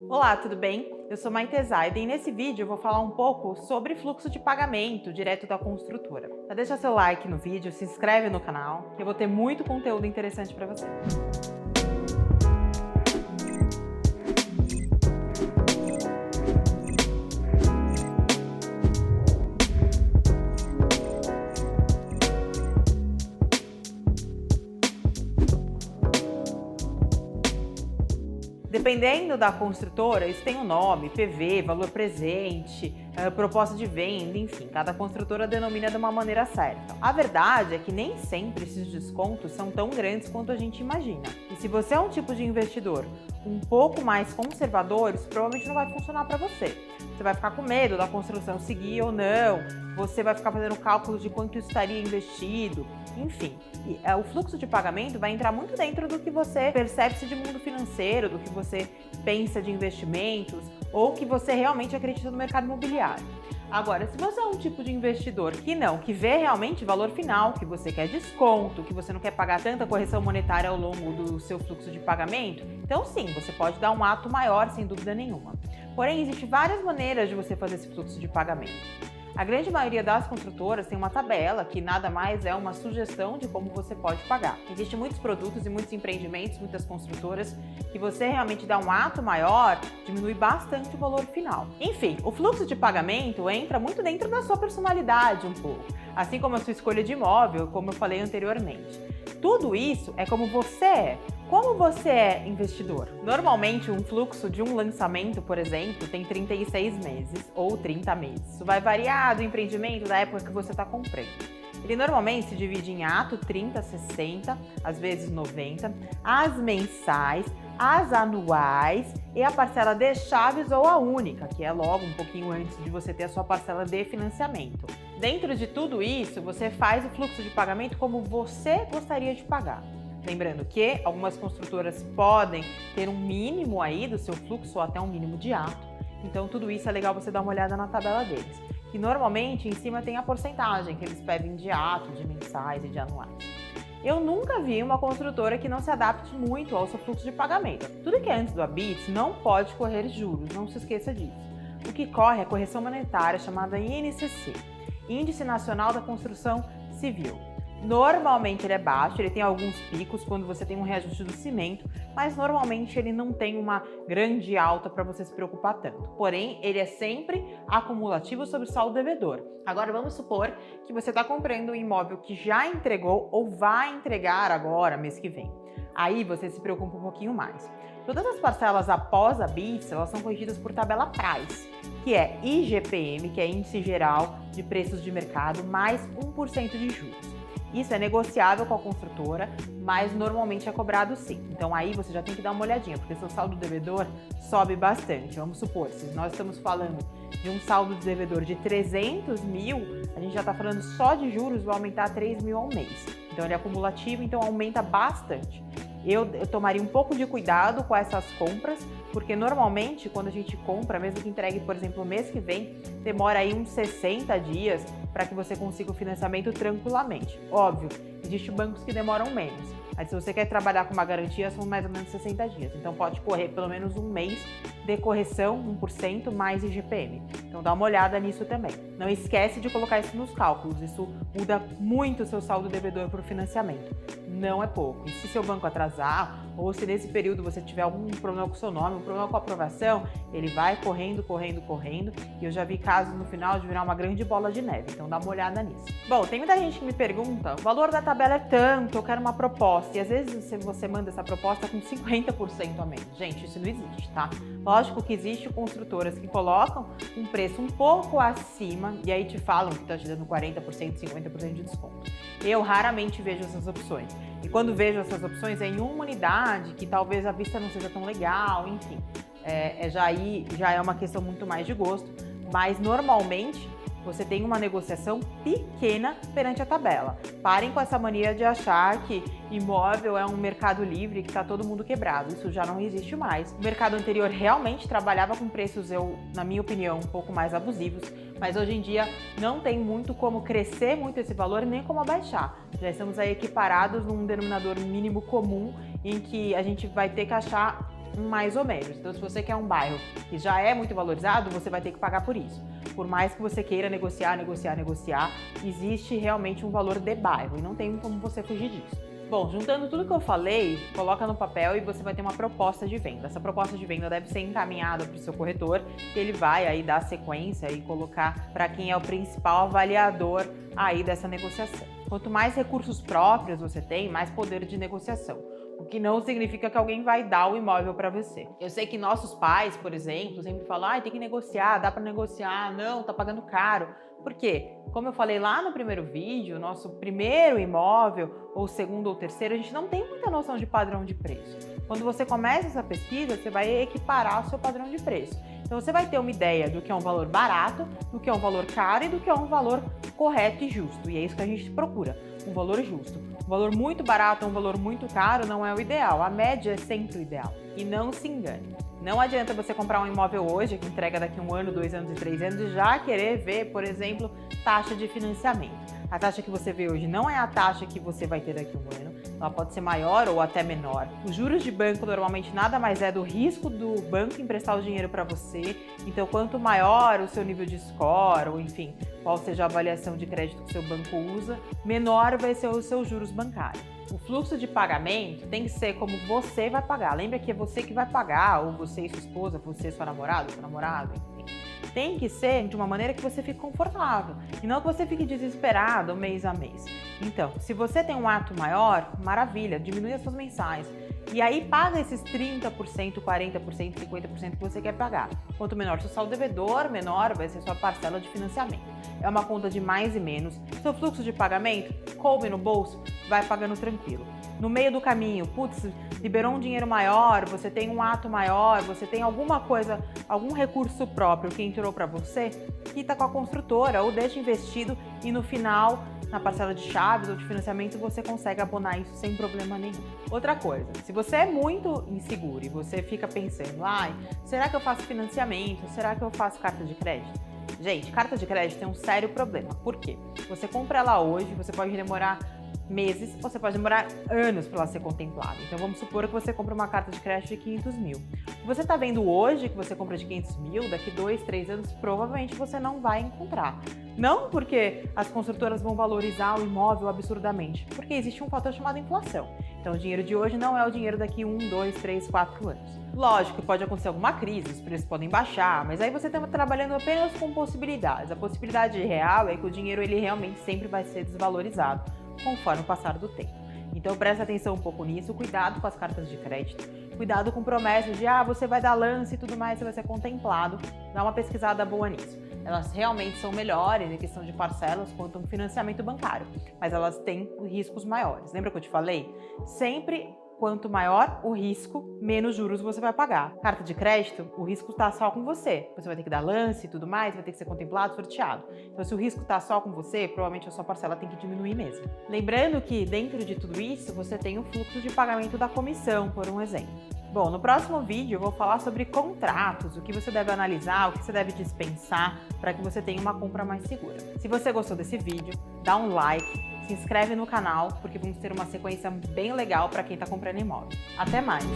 Olá, tudo bem? Eu sou Maite Zaiden e nesse vídeo eu vou falar um pouco sobre fluxo de pagamento direto da construtora. Já deixa seu like no vídeo, se inscreve no canal, que eu vou ter muito conteúdo interessante para você. Dependendo da construtora, isso tem um nome, PV, valor presente, proposta de venda, enfim, cada construtora denomina de uma maneira certa. A verdade é que nem sempre esses descontos são tão grandes quanto a gente imagina. E se você é um tipo de investidor um pouco mais conservador, isso provavelmente não vai funcionar para você. Você vai ficar com medo da construção seguir ou não, você vai ficar fazendo cálculos de quanto estaria investido, enfim. O fluxo de pagamento vai entrar muito dentro do que você percebe de mundo financeiro, do que você pensa de investimentos ou que você realmente acredita no mercado imobiliário. Agora, se você é um tipo de investidor que vê realmente valor final, que você quer desconto, que você não quer pagar tanta correção monetária ao longo do seu fluxo de pagamento, então sim, você pode dar um ato maior, sem dúvida nenhuma. Porém, existem várias maneiras de você fazer esse fluxo de pagamento. A grande maioria das construtoras tem uma tabela que nada mais é uma sugestão de como você pode pagar. Existem muitos produtos e muitos empreendimentos, muitas construtoras, que você realmente dá um ato maior, diminui bastante o valor final. Enfim, o fluxo de pagamento entra muito dentro da sua personalidade um pouco, assim como a sua escolha de imóvel, como eu falei anteriormente. Tudo isso é como você é. Como você é investidor? Normalmente, um fluxo de um lançamento, por exemplo, tem 36 meses ou 30 meses. Isso vai variar do empreendimento, da época que você está comprando. Ele normalmente se divide em ato 30, 60, às vezes 90, as mensais, as anuais e a parcela de chaves ou a única, que é logo um pouquinho antes de você ter a sua parcela de financiamento. Dentro de tudo isso, você faz o fluxo de pagamento como você gostaria de pagar. Lembrando que algumas construtoras podem ter um mínimo aí do seu fluxo ou até um mínimo de ato. Então tudo isso é legal você dar uma olhada na tabela deles, que normalmente em cima tem a porcentagem que eles pedem de ato, de mensais e de anuais. Eu nunca vi uma construtora que não se adapte muito ao seu fluxo de pagamento. Tudo que é antes do habite não pode correr juros, não se esqueça disso. O que corre é a correção monetária chamada INCC, Índice Nacional da Construção Civil. Normalmente ele é baixo, ele tem alguns picos quando você tem um reajuste do cimento, mas normalmente ele não tem uma grande alta para você se preocupar tanto. Porém, ele é sempre acumulativo sobre o saldo devedor. Agora vamos supor que você está comprando um imóvel que já entregou ou vai entregar agora, mês que vem. Aí você se preocupa um pouquinho mais. Todas as parcelas após a BITS, elas são corrigidas por tabela Price, que é IGPM, que é Índice Geral de Preços de Mercado, mais 1% de juros. Isso é negociável com a construtora, mas normalmente é cobrado sim. Então aí você já tem que dar uma olhadinha, porque seu saldo devedor sobe bastante. Vamos supor, se nós estamos falando de um saldo de devedor de 300 mil, a gente já está falando só de juros, vai aumentar 3 mil ao mês. Então ele é acumulativo, então aumenta bastante. Eu tomaria um pouco de cuidado com essas compras, porque normalmente quando a gente compra, mesmo que entregue, por exemplo, o mês que vem, demora aí uns 60 dias para que você consiga o financiamento tranquilamente. Óbvio, existem bancos que demoram menos, mas se você quer trabalhar com uma garantia, são mais ou menos 60 dias. Então pode correr pelo menos um mês de correção, 1% mais IGPM. Então dá uma olhada nisso também. Não esquece de colocar isso nos cálculos, isso muda muito o seu saldo devedor para o financiamento. Não é pouco. E se seu banco atrasar, ou se nesse período você tiver algum problema com o seu nome, um problema com a aprovação, ele vai correndo, correndo, correndo. E eu já vi casos no final de virar uma grande bola de neve. Então dá uma olhada nisso. Bom, tem muita gente que me pergunta, o valor da tabela é tanto, eu quero uma proposta. E às vezes você manda essa proposta com 50% a menos. Gente, isso não existe, tá? Lógico que existe construtoras que colocam um preço um pouco acima e aí te falam que está te dando 40%, 50% de desconto. Eu raramente vejo essas opções. E quando vejo essas opções é em uma unidade que talvez a vista não seja tão legal, enfim. Já é uma questão muito mais de gosto, mas normalmente você tem uma negociação pequena perante a tabela. Parem com essa mania de achar que imóvel é um mercado livre, que está todo mundo quebrado. Isso já não existe mais. O mercado anterior realmente trabalhava com preços, na minha opinião, um pouco mais abusivos, mas hoje em dia não tem muito como crescer muito esse valor nem como abaixar. Já estamos aí equiparados num denominador mínimo comum em que a gente vai ter que achar um mais ou menos. Então, se você quer um bairro que já é muito valorizado, você vai ter que pagar por isso. Por mais que você queira negociar, existe realmente um valor de bairro e não tem como você fugir disso. Bom, juntando tudo que eu falei, coloca no papel e você vai ter uma proposta de venda. Essa proposta de venda deve ser encaminhada para o seu corretor, que ele vai aí dar sequência e colocar para quem é o principal avaliador aí dessa negociação. Quanto mais recursos próprios você tem, mais poder de negociação. O que não significa que alguém vai dar o imóvel para você. Eu sei que nossos pais, por exemplo, sempre falam, tem que negociar, dá para negociar, não, tá pagando caro. Por quê? Como eu falei lá no primeiro vídeo, nosso primeiro imóvel, ou segundo ou terceiro, a gente não tem muita noção de padrão de preço. Quando você começa essa pesquisa, você vai equiparar o seu padrão de preço. Então você vai ter uma ideia do que é um valor barato, do que é um valor caro e do que é um valor correto e justo. E é isso que a gente procura, um valor justo. Um valor muito barato ou um valor muito caro não é o ideal, a média é sempre o ideal. E não se engane. Não adianta você comprar um imóvel hoje, que entrega daqui 1 ano, 2 anos e 3 anos, e já querer ver, por exemplo, taxa de financiamento. A taxa que você vê hoje não é a taxa que você vai ter daqui 1 ano, ela pode ser maior ou até menor. Os juros de banco normalmente nada mais é do risco do banco emprestar o dinheiro para você, então quanto maior o seu nível de score, ou enfim, qual seja a avaliação de crédito que o seu banco usa, menor vai ser os seus juros bancários. O fluxo de pagamento tem que ser como você vai pagar. Lembra que é você que vai pagar, ou você e sua esposa, você e sua namorada, seu namorado, enfim. Tem que ser de uma maneira que você fique confortável e não que você fique desesperado mês a mês. Então, se você tem um ato maior, maravilha, diminui as suas mensais. E aí paga esses 30%, 40%, 50% que você quer pagar. Quanto menor seu saldo devedor, menor vai ser sua parcela de financiamento. É uma conta de mais e menos. Seu fluxo de pagamento, coube no bolso, vai pagando tranquilo. No meio do caminho, liberou um dinheiro maior, você tem um ato maior, você tem alguma coisa, algum recurso próprio que entrou para você, quita com a construtora ou deixa investido e no final, na parcela de chaves ou de financiamento, você consegue abonar isso sem problema nenhum. Outra coisa, se você é muito inseguro e você fica pensando, será que eu faço financiamento? Será que eu faço carta de crédito? Gente, carta de crédito tem um sério problema. Por quê? Você compra ela hoje, você pode demorar meses, você pode demorar anos para ela ser contemplada. Então vamos supor que você compra uma carta de crédito de 500 mil. Se você está vendo hoje que você compra de 500 mil, daqui 2, 3 anos, provavelmente você não vai encontrar. Não porque as construtoras vão valorizar o imóvel absurdamente, porque existe um fator chamado inflação. Então o dinheiro de hoje não é o dinheiro daqui 1, 2, 3, 4 anos. Lógico que pode acontecer alguma crise, os preços podem baixar, mas aí você está trabalhando apenas com possibilidades. A possibilidade real é que o dinheiro ele realmente sempre vai ser desvalorizado conforme o passar do tempo. Então presta atenção um pouco nisso, cuidado com as cartas de crédito, cuidado com promessas de você vai dar lance e tudo mais, você vai ser contemplado, dá uma pesquisada boa nisso. Elas realmente são melhores em questão de parcelas quanto um financiamento bancário, mas elas têm riscos maiores. Lembra que eu te falei? Sempre quanto maior o risco, menos juros você vai pagar. Carta de crédito, o risco está só com você. Você vai ter que dar lance e tudo mais, vai ter que ser contemplado, sorteado. Então, se o risco está só com você, provavelmente a sua parcela tem que diminuir mesmo. Lembrando que dentro de tudo isso, você tem o fluxo de pagamento da comissão, por um exemplo. Bom, no próximo vídeo eu vou falar sobre contratos, o que você deve analisar, o que você deve dispensar para que você tenha uma compra mais segura. Se você gostou desse vídeo, dá um like, se inscreve no canal, porque vamos ter uma sequência bem legal para quem está comprando imóvel. Até mais!